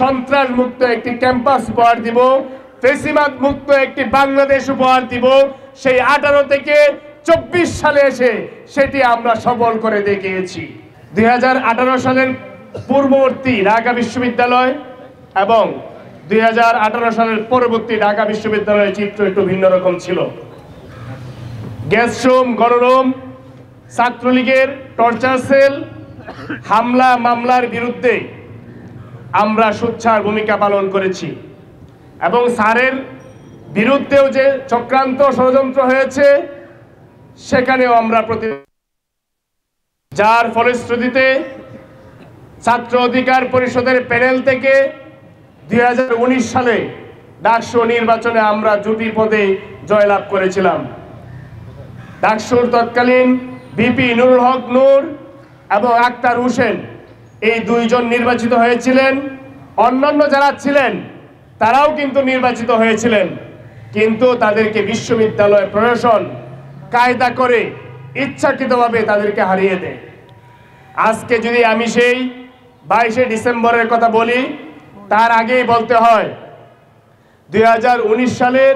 সন্ত্রাস মুক্ত একটি ক্যাম্পাস উপহার দিব, ফেসিবাদ মুক্ত একটি বাংলাদেশ উপহার দিব। সেই 18 থেকে 24 সালে এসে সেটি আমরা সফল করে দেখিয়েছি। 2018 সালের পূর্ববর্তী ঢাকা বিশ্ববিদ্যালয় এবং 2018 সালের পরবর্তী ঢাকা বিশ্ববিদ্যালয়ের চিত্র একটু ভিন্ন রকম ছিল। গ্যাসরুম, গণরুম, ছাত্রলীগের টর্চার সেল, হামলা মামলার বিরুদ্ধে আমরা সোচ্চার ভূমিকা পালন করেছি এবং স্যারের বিরুদ্ধেও যে চক্রান্ত ষড়যন্ত্র হয়েছে সেখানেও আমরা যার ফলশ্রুতিতে ছাত্র অধিকার পরিষদের প্যানেল থেকে 2019 সালে ডাকসু নির্বাচনে আমরা জুটি পদে জয়লাভ করেছিলাম। ডাকসুর তৎকালীন ভিপি নুরুল হক নূর এবং আক্তার হোসেন এই দুইজন নির্বাচিত হয়েছিলেন। অন্যান্য যারা ছিলেন তারাও কিন্তু নির্বাচিত হয়েছিলেন, কিন্তু তাদেরকে বিশ্ববিদ্যালয় প্রশাসন কায়দা করে ইচ্ছাকৃতভাবে তাদেরকে হারিয়ে দেয়। আজকে যদি আমি সেই 22শে ডিসেম্বরের কথা বলি, তার আগেই বলতে হয় 2019 সালের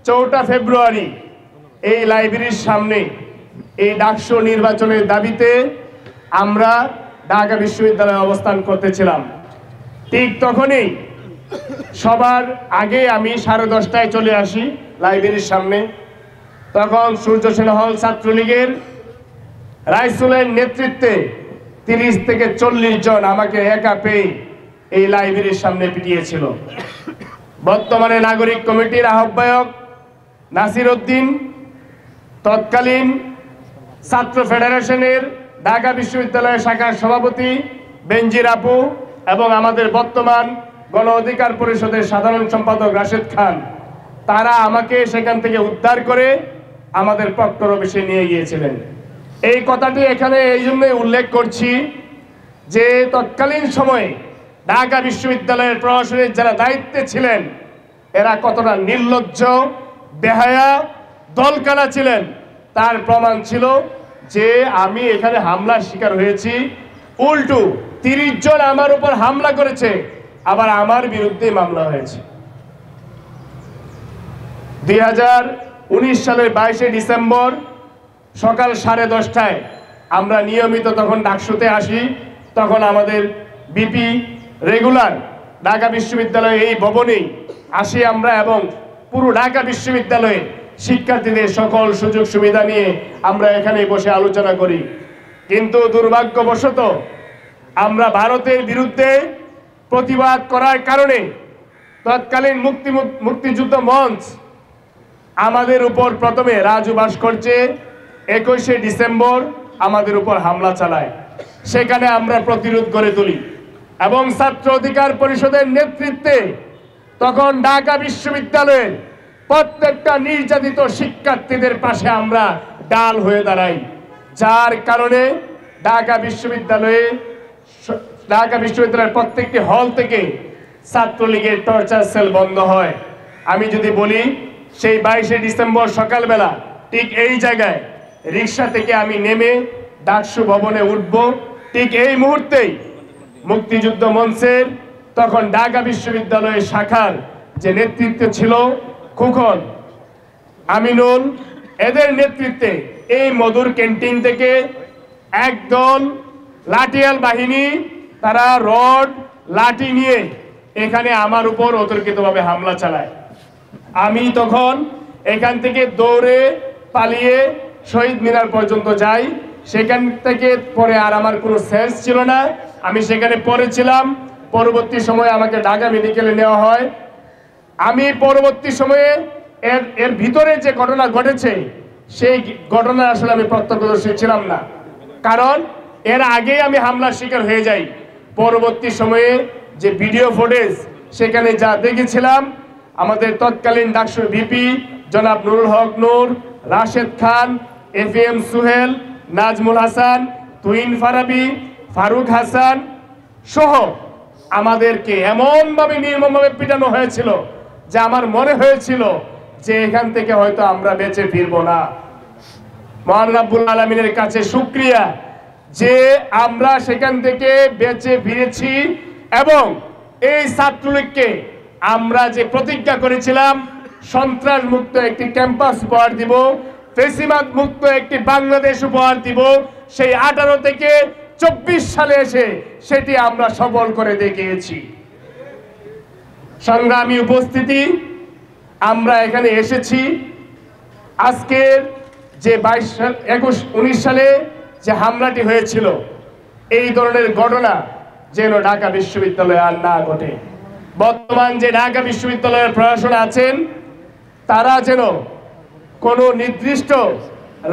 4 ফেব্রুয়ারি এই লাইব্রেরির সামনে এই ডাকসু নির্বাচনের দাবিতে আমরা ঢাকা বিশ্ববিদ্যালয়ে অবস্থান করতেছিলাম। ঠিক তখনই সবার আগে আমি 10:30টায় চলে আসি লাইব্রেরির সামনে। তখন সূর্য সেন হল ছাত্রলীগের রাইসুলের নেতৃত্বে 30 থেকে 40 জন আমাকে একা পেয়ে এই লাইব্রেরির সামনে পিটিয়েছিল। বর্তমানে নাগরিক কমিটির আহ্বায়ক নাসির উদ্দিন, তৎকালীন ছাত্র ফেডারেশনের ঢাকা বিশ্ববিদ্যালয় শাখার সভাপতি বেনজির আপু এবং আমাদের বর্তমান গণ অধিকার পরিষদের সাধারণ সম্পাদক রাশেদ খান, তারা আমাকে সেখান থেকে উদ্ধার করে আমাদের প্রক্টর অফিসে নিয়ে গিয়েছিলেন। এই কথাটি এখানে এই জন্যই উল্লেখ করছি যে তৎকালীন সময়ে ঢাকা বিশ্ববিদ্যালয়ের প্রশাসনের যারা দায়িত্বে ছিলেন এরা কতটা নির্লজ্জ, বেহায়া, দলকানা ছিলেন তার প্রমাণ ছিল যে আমি এখানে হামলার শিকার হয়েছি। উল্টো 30 জন আমার উপর হামলা করেছে, আবার আমার বিরুদ্ধে মামলা হয়েছে। 2019 সালের 22শে ডিসেম্বর সকাল 10:30টায় আমরা নিয়মিত তখন ডাকসুতে আসি। তখন আমাদের বিপি রেগুলার ঢাকা বিশ্ববিদ্যালয়ে এই ভবনেই আসি আমরা এবং পুরো ঢাকা বিশ্ববিদ্যালয়ে শিক্ষার্থীদের সকল সুযোগ সুবিধা নিয়ে আমরা এখানে বসে আলোচনা করি। কিন্তু দুর্ভাগ্যবশত আমরা ভারতের বিরুদ্ধে প্রতিবাদ করার কারণে তৎকালীন মুক্তিযুদ্ধ মঞ্চ আমাদের উপর প্রথমে রাজু ভাস্কর্যে 21শে ডিসেম্বর আমাদের উপর হামলা চালায়। সেখানে আমরা প্রতিরোধ গড়ে তুলি এবং ছাত্র অধিকার পরিষদের নেতৃত্বে তখন ঢাকা বিশ্ববিদ্যালয়ের প্রত্যেকটা নির্যাতিত শিক্ষার্থীদের পাশে আমরা ডাল হয়ে দাঁড়াই, যার কারণে ঢাকা বিশ্ববিদ্যালয়ের প্রত্যেকটি হল থেকে ছাত্রলীগের টর্চার সেল বন্ধ হয়। আমি যদি বলি সেই 22শে ডিসেম্বর সকালবেলা ঠিক এই জায়গায় রিক্সা থেকে আমি নেমে ডাকসু ভবনে উঠব, ঠিক এই মুহূর্তেই মুক্তিযুদ্ধ মঞ্চের তখন ঢাকা বিশ্ববিদ্যালয়ের শাখার যে নেতৃত্ব ছিল খুকন, আমিনুল, এদের নেতৃত্বে এই মধুর ক্যান্টিন থেকে একদল লাঠিয়াল বাহিনী তারা রড লাঠি নিয়ে এখানে আমার উপর অতর্কিতভাবে হামলা চালায়। আমি তখন এখান থেকে দৌড়ে পালিয়ে শহীদ মিনার পর্যন্ত যাই। সেখান থেকে পরে আর আমার কোনো সেন্স ছিল না, আমি সেখানে পড়েছিলাম। পরবর্তী সময়ে আমাকে ঢাকা মেডিকেলে নেওয়া হয়। আমি পরবর্তী সময়ে এর ভিতরে যে ঘটনা ঘটেছে সেই ঘটনা আসলে আমি প্রত্যক্ষদর্শী ছিলাম না, কারণ এর আগেই আমি হামলার শিকার হয়ে যাই। পরবর্তী সময়ে যে ভিডিও ফুটেজ সেখানে যা দেখেছিলাম, আমাদের তৎকালীন ডাকসুর ভিপি জনাব নুরুল হক নূর, রাশেদ খান, এফএম সুহেল, নাজমুল হাসান, তুহিন ফারাবি, ফারুক হাসান সহ আমাদেরকে এমনভাবে নির্মমভাবে পিটানো হয়েছিল যে আমার মনে হয়েছিল যে এখান থেকে হয়তো আমরা বেঁচে ফিরবো না। মহান রব্বুল আলামিনের কাছে শুকরিয়া যে আমরা সেখান থেকে বেঁচে ফিরেছি এবং এই ছাত্রলীগকে আমরা যে প্রতিজ্ঞা করেছিলাম সন্ত্রাস মুক্ত একটি ক্যাম্পাস উপহার দিব, ফেসিবাদ মুক্ত একটি বাংলাদেশ উপহার দিব, সেই 18 থেকে 24 সালে এসে সেটি আমরা সফল করে দেখিয়েছি। সংগ্রামী উপস্থিতি, আমরা এখানে এসেছি আজকের যে 19 সালে যে হামলাটি হয়েছিল, এই ধরনের ঘটনা যেন ঢাকা বিশ্ববিদ্যালয়ে আর না ঘটে। বর্তমান যে ঢাকা বিশ্ববিদ্যালয়ের প্রশাসন আছেন তারা যেন কোনো নির্দিষ্ট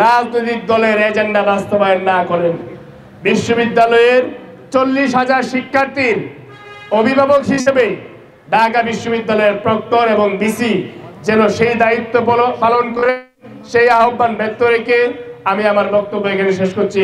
রাজনৈতিক দলের এজেন্ডা বাস্তবায়ন না করেন। বিশ্ববিদ্যালয়ের 40,000 শিক্ষার্থীর অভিভাবক হিসেবে ঢাকা বিশ্ববিদ্যালয়ের প্রক্টর এবং ভিসি যেন সেই দায়িত্ব পালন করে, সেই আহ্বান ব্যক্ত রেখে আমি আমার বক্তব্য এখানে শেষ করছি।